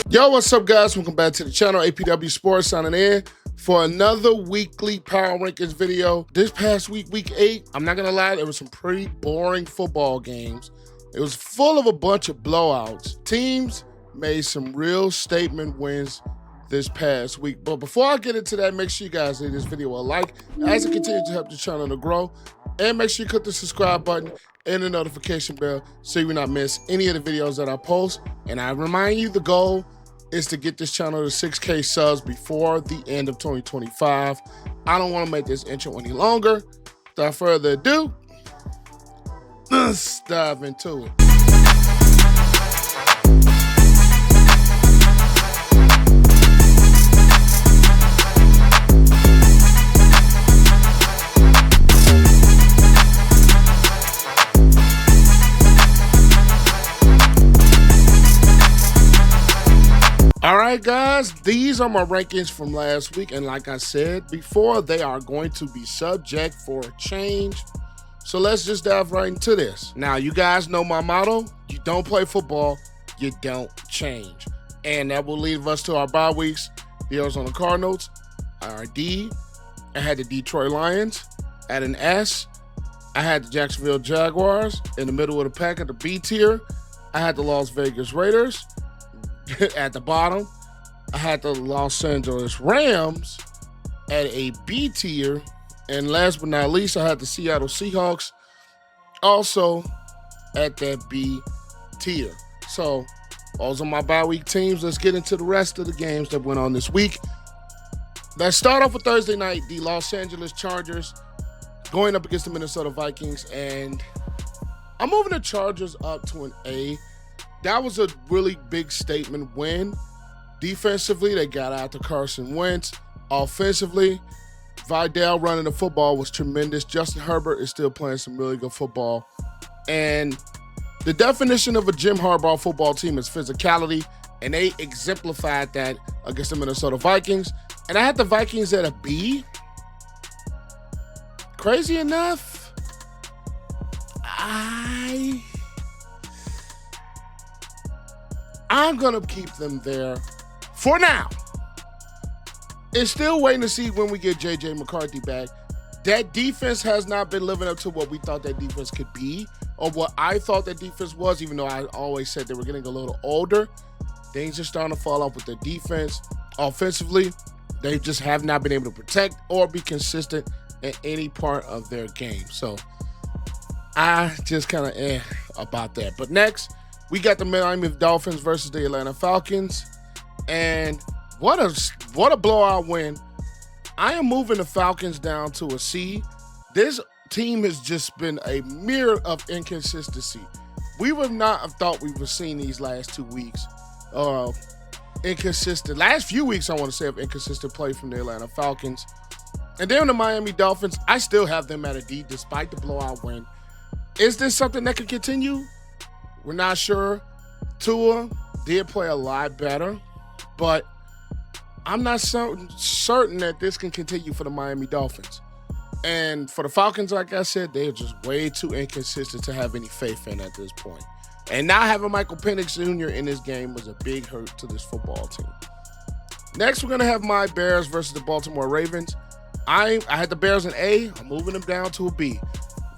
Yo, what's up, guys? Welcome back to the channel. APW Sports signing in for another weekly Power Rankings video. This past week, week 8, I'm not going to lie, there was some pretty boring football games. It was full of a bunch of blowouts. Teams made some real statement wins this past week. But before I get into that, make sure you guys leave this video a like as it continues to help the channel to grow. And make sure you click the subscribe button and the notification bell so you will not miss any of the videos that I post. And I remind you, the goal is to get this channel to 6K subs before the end of 2025. I don't want to make this intro any longer. Without further ado, let's dive into it. All right, guys, these are my rankings from last week. And like I said before, they are going to be subject for change. So let's just dive right into this. Now, you guys know my motto. You don't play football, you don't change. And that will lead us to our bye weeks. The Arizona Cardinals, our D. I had the Detroit Lions at an S. I had the Jacksonville Jaguars in the middle of the pack at the B tier. I had the Las Vegas Raiders at the bottom. I had the Los Angeles Rams at a B tier. And last but not least, I had the Seattle Seahawks also at that B tier. So those are my bye week teams. Let's get into the rest of the games that went on this week. Let's start off with Thursday night. The Los Angeles Chargers going up against the Minnesota Vikings. And I'm moving the Chargers up to an A. That was a really big statement win. Defensively, they got out to Carson Wentz. Offensively, Vidal running the football was tremendous. Justin Herbert is still playing some really good football. And the definition of a Jim Harbaugh football team is physicality, and they exemplified that against the Minnesota Vikings. And I had the Vikings at a B. Crazy enough, I'm going to keep them there for now. It's still waiting to see when we get J.J. McCarthy back. That defense has not been living up to what we thought that defense could be, or what I thought that defense was, even though I always said they were getting a little older. Things are starting to fall off with their defense. Offensively, they just have not been able to protect or be consistent in any part of their game. So I just kind of about that. But next, we got the Miami Dolphins versus the Atlanta Falcons. And what a blowout win. I am moving the Falcons down to a C. This team has just been a mirror of inconsistency. We would not have thought we were seeing these last 2 weeks. Last few weeks, I want to say, of inconsistent play from the Atlanta Falcons. And then the Miami Dolphins, I still have them at a D despite the blowout win. Is this something that could continue? We're not sure. Tua did play a lot better, but I'm not certain that this can continue for the Miami Dolphins. And for the Falcons, like I said, they're just way too inconsistent to have any faith in at this point. And not having Michael Penix Jr. in this game was a big hurt to this football team. Next, we're going to have my Bears versus the Baltimore Ravens. I had the Bears in A. I'm moving them down to a B.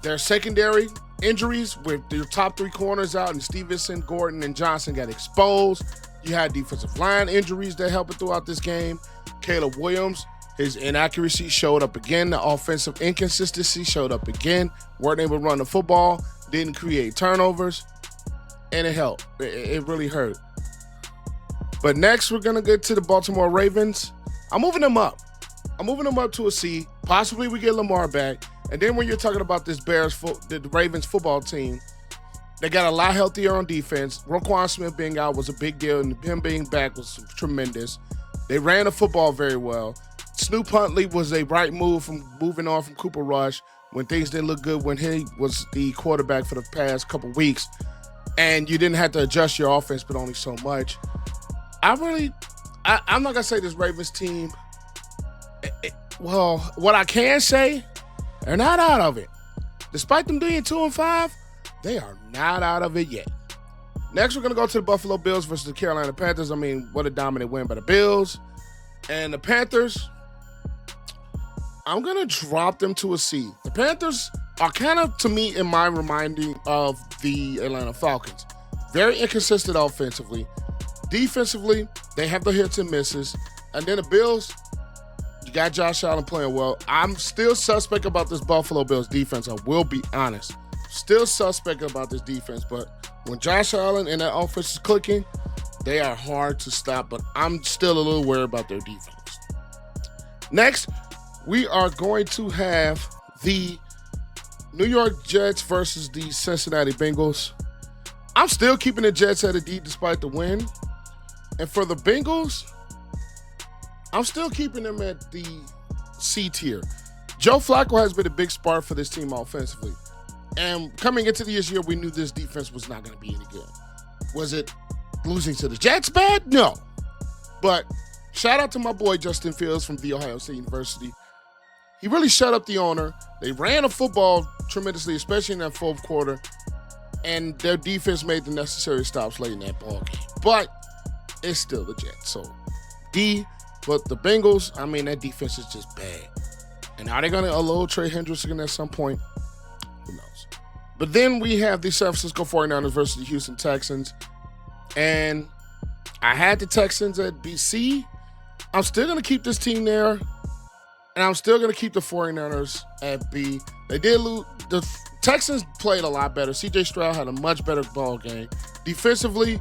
Their secondary injuries with their top 3 corners out, and Stevenson, Gordon, and Johnson got exposed. You had defensive line injuries that helped throughout this game. Caleb Williams, his inaccuracy showed up again. The offensive inconsistency showed up again. Weren't able to run the football, didn't create turnovers, and it helped. It really hurt. But next, we're going to get to the Baltimore Ravens. I'm moving them up. I'm moving them up to a C. Possibly we get Lamar back. And then when you're talking about this the Ravens football team, they got a lot healthier on defense. Roschon Smith being out was a big deal, and him being back was tremendous. They ran the football very well. Snoop Huntley was a right move from moving on from Cooper Rush when things didn't look good when he was the quarterback for the past couple weeks. And you didn't have to adjust your offense, but only so much. I'm not going to say this Ravens team, well, what I can say, they're not out of it. Despite them being 2-5, they are not out of it yet. Next, we're going to go to the Buffalo Bills versus the Carolina Panthers. I mean, what a dominant win by the Bills. And the Panthers, I'm going to drop them to a C. The Panthers are kind of, to me, in my reminding of the Atlanta Falcons. Very inconsistent offensively. Defensively, they have the hits and misses. And then the Bills, you got Josh Allen playing well. I'm still suspect about this Buffalo Bills defense. I will be honest. Still suspect about this defense. But when Josh Allen and that offense is clicking, they are hard to stop. But I'm still a little worried about their defense. Next, we are going to have the New York Jets versus the Cincinnati Bengals. I'm still keeping the Jets at a D despite the win. And for the Bengals, I'm still keeping them at the C tier. Joe Flacco has been a big spark for this team offensively. And coming into this year, we knew this defense was not going to be any good. Was it losing to the Jets bad? No. But shout out to my boy Justin Fields from The Ohio State University. He really shut up the owner. They ran the football tremendously, especially in that fourth quarter. And their defense made the necessary stops late in that ball game. But it's still the Jets. So D, but the Bengals, I mean, that defense is just bad. And are they going to unload Trey Hendrickson at some point? Who knows? But then we have the San Francisco 49ers versus the Houston Texans. And I had the Texans at BC. I'm still going to keep this team there. And I'm still going to keep the 49ers at B. They did lose. The Texans played a lot better. C.J. Stroud had a much better ball game. Defensively,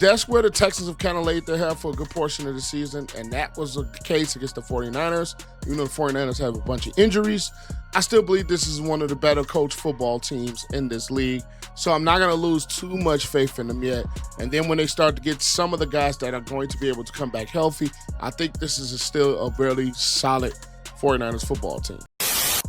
that's where the Texans have kind of laid their head for a good portion of the season, and that was the case against the 49ers. Even though the 49ers have a bunch of injuries, I still believe this is one of the better coached football teams in this league. So I'm not going to lose too much faith in them yet. And then when they start to get some of the guys that are going to be able to come back healthy, I think this is still a really solid 49ers football team.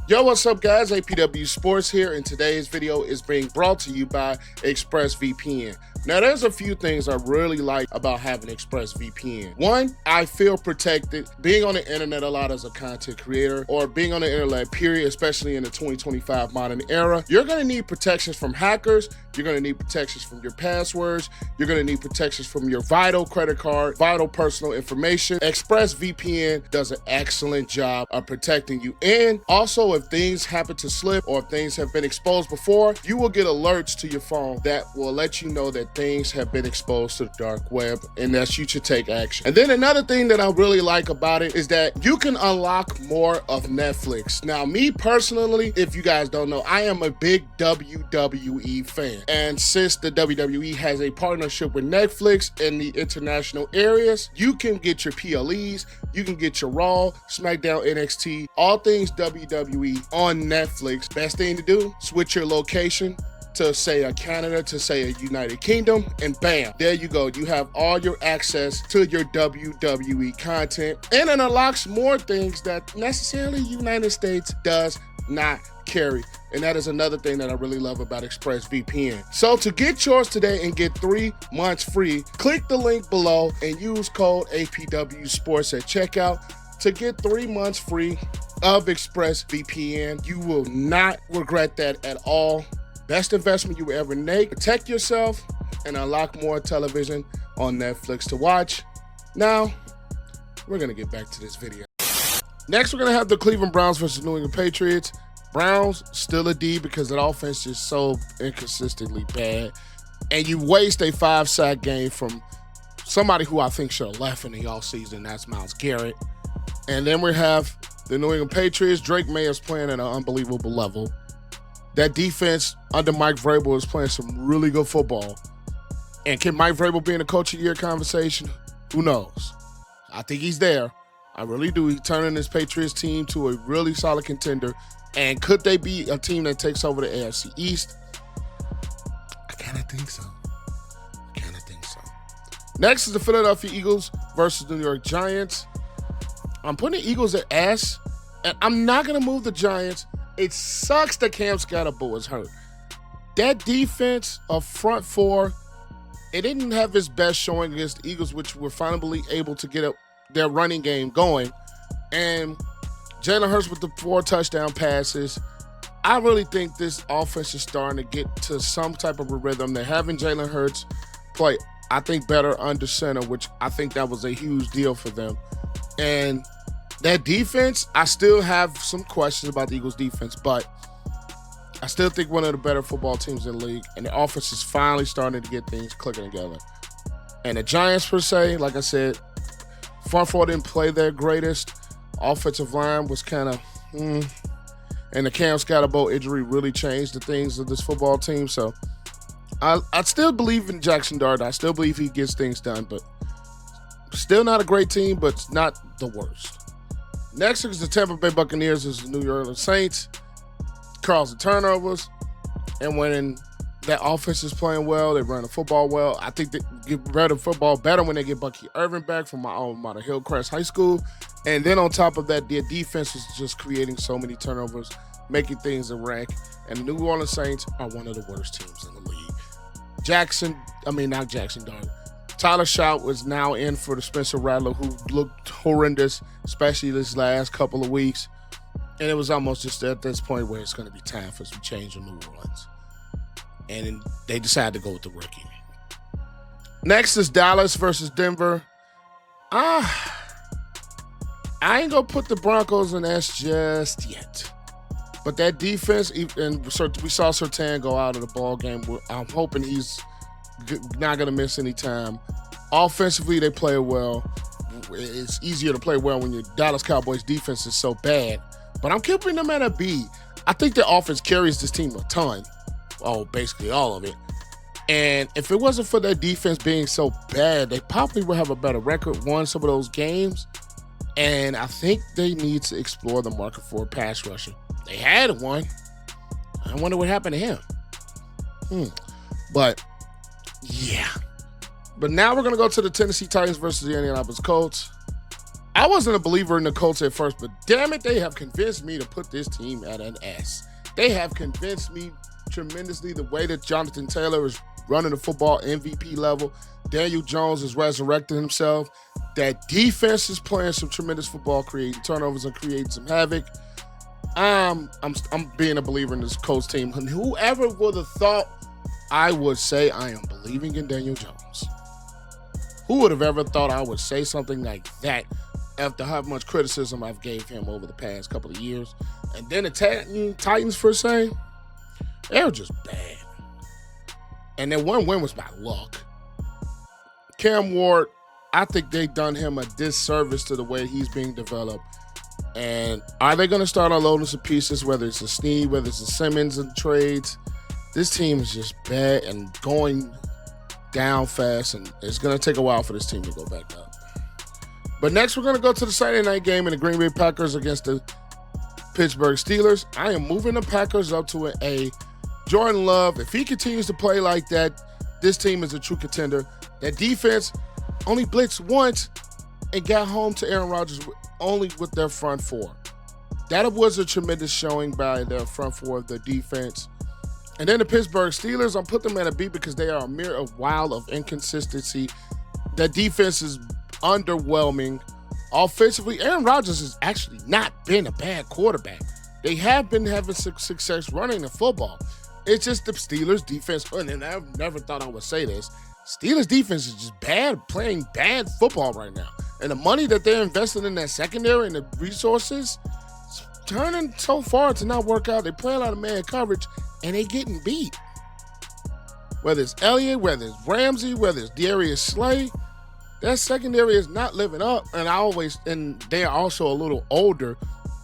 Yo, what's up, guys? APW Sports here, and today's video is being brought to you by ExpressVPN. Now, there's a few things I really like about having ExpressVPN. One, I feel protected. Being on the internet a lot as a content creator, or being on the internet, period, especially in the 2025 modern era, you're going to need protections from hackers. You're going to need protections from your passwords. You're going to need protections from your vital credit card, vital personal information. ExpressVPN does an excellent job of protecting you. And also, if things happen to slip or if things have been exposed before, you will get alerts to your phone that will let you know that things have been exposed to the dark web and that you should take action. And then another thing that I really like about it is that you can unlock more of Netflix. Now, me personally, if you guys don't know, I am a big WWE fan. And since the WWE has a partnership with Netflix in the international areas, you can get your PLEs, you can get your Raw, SmackDown, NXT, all things WWE on Netflix. Best thing to do, switch your location to say a Canada, to say a United Kingdom, and bam, there you go. You have all your access to your WWE content, and it unlocks more things that necessarily United States does not carry. And that is another thing that I really love about ExpressVPN. So to get yours today and get 3 months free, click the link below and use code APW Sports at checkout to get 3 months free of ExpressVPN. You will not regret that at all. Best investment you will ever make. Protect yourself and unlock more television on Netflix to watch. Now, we're going to get back to this video. Next, we're going to have the Cleveland Browns versus New England Patriots. Browns, still a D because that offense is so inconsistently bad. And you waste a 5-sack game from somebody who I think should have left in the offseason. That's Myles Garrett. And then we have the New England Patriots. Drake May is playing at an unbelievable level. That defense under Mike Vrabel is playing some really good football. And can Mike Vrabel be in the Coach of the Year conversation? Who knows? I think he's there. I really do. He's turning this Patriots team to a really solid contender. And could they be a team that takes over the AFC East? I kind of think so. Next is the Philadelphia Eagles versus New York Giants. I'm putting the Eagles at S, and I'm not going to move the Giants. It sucks that Cam Scatterbo is hurt. That defense of front four, it didn't have its best showing against the Eagles, which were finally able to get their running game going. And Jalen Hurts with the 4 touchdown passes. I really think this offense is starting to get to some type of a rhythm. They're having Jalen Hurts play, I think, better under center, which I think that was a huge deal for them. And that defense, I still have some questions about the Eagles' defense, but I still think one of the better football teams in the league, and the offense is finally starting to get things clicking together. And the Giants, per se, like I said, front four didn't play their greatest. Offensive line was kind of, and the Cam Scatterbo injury really changed the things of this football team. So I still believe in Jackson Dart. I still believe he gets things done, but still not a great team, but not the worst. Next is the Tampa Bay Buccaneers is the New Orleans Saints. Causing turnovers, and when that offense is playing well, they run the football well. I think they get better football better when they get Bucky Irvin back from my alma mater, Hillcrest High School. And then on top of that, their defense is just creating so many turnovers, making things a wreck. And the New Orleans Saints are one of the worst teams in the league. Tyler Shout was now in for the Spencer Rattler, who looked horrendous, especially this last couple of weeks. And it was almost just at this point where it's going to be time for some change in New Orleans. And they decided to go with the rookie. Next is Dallas versus Denver. I ain't going to put the Broncos in S just yet. But that defense, and we saw Surtain go out of the ball game. I'm hoping he's not going to miss any time. Offensively, they play well. It's easier to play well when your Dallas Cowboys defense is so bad. But I'm keeping them at a B. I think the offense carries this team a ton. Oh, basically all of it. And if it wasn't for their defense being so bad, they probably would have a better record, won some of those games. And I think they need to explore the market for a pass rusher. They had one. I wonder what happened to him. But, yeah. But now we're going to go to the Tennessee Titans versus the Indianapolis Colts. I wasn't a believer in the Colts at first, but damn it, they have convinced me to put this team at an S. They have convinced me tremendously the way that Jonathan Taylor is running the football MVP level. Daniel Jones is resurrecting himself. That defense is playing some tremendous football, creating turnovers and creating some havoc. I'm being a believer in this Colts team. And whoever would have thought I would say I am believing in Daniel Jones? Who would have ever thought I would say something like that after how much criticism I've gave him over the past couple of years? And then the Titans, per se, they were just bad. And then one win was by luck. Cam Ward, I think they've done him a disservice to the way he's being developed. And are they going to start unloading some pieces, whether it's a Snead, whether it's a Simmons in trades? This team is just bad and going down fast, and it's going to take a while for this team to go back up. But next, we're going to go to the Saturday night game in the Green Bay Packers against the Pittsburgh Steelers. I am moving the Packers up to an A. Jordan Love, if he continues to play like that, this team is a true contender. That defense only blitzed once and got home to Aaron Rodgers only with their front four. That was a tremendous showing by their front four of the defense. And then the Pittsburgh Steelers, I'll put them at a B because they are a mere while of inconsistency. That defense is underwhelming. Offensively, Aaron Rodgers has actually not been a bad quarterback. They have been having success running the football. It's just the Steelers' defense, and I never thought I would say this, Steelers' defense is just bad, playing bad football right now. And the money that they're investing in that secondary and the resources, it's turning so far to not work out. They play a lot of man coverage, and they getting beat. Whether it's Elliott, whether it's Ramsey, whether it's Darius Slay, that secondary is not living up. And they are also a little older,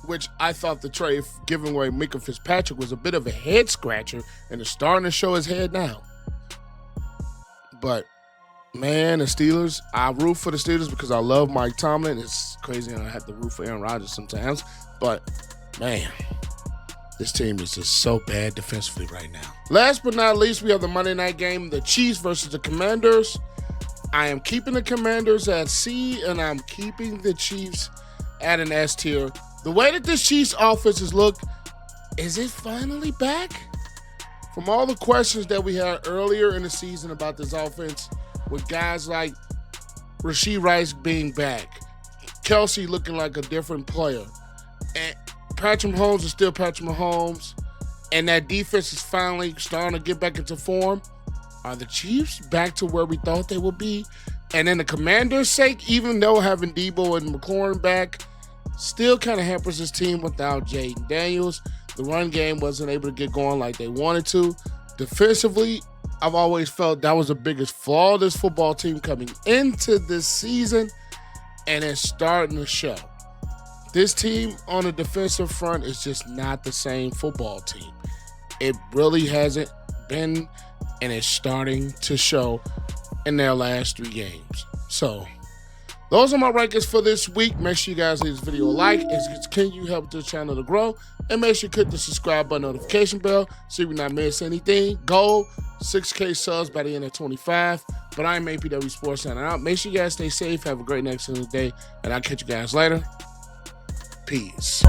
which I thought the trade giving away Mika Fitzpatrick was a bit of a head scratcher, and it's starting to show his head now. But, man, the Steelers, I root for the Steelers because I love Mike Tomlin. It's crazy how I have to root for Aaron Rodgers sometimes. But, man, this team is just so bad defensively right now. Last but not least, we have the Monday night game, the Chiefs versus the Commanders. I am keeping the Commanders at C, and I'm keeping the Chiefs at an S tier. The way that this Chiefs offense has looked, is it finally back? From all the questions that we had earlier in the season about this offense, with guys like Rashee Rice being back, Kelsey looking like a different player, and Patrick Mahomes is still Patrick Mahomes, and that defense is finally starting to get back into form. Are the Chiefs back to where we thought they would be? And then the Commanders' sake, even though having Debo and McLaurin back still kind of hampers his team without Jaden Daniels. The run game wasn't able to get going like they wanted to. Defensively, I've always felt that was the biggest flaw of this football team coming into this season, and it's starting to show. This team on the defensive front is just not the same football team. It really hasn't been, and it's starting to show in their last 3 games. So, those are my rankings for this week. Make sure you guys leave this video a like. It's continue help this channel to grow. And make sure you click the subscribe button, notification bell, so you not miss anything. Goal, 6K subs by the end of 25. But I'm APW Sports signing out. Make sure you guys stay safe. Have a great next day. And I'll catch you guys later. Peace.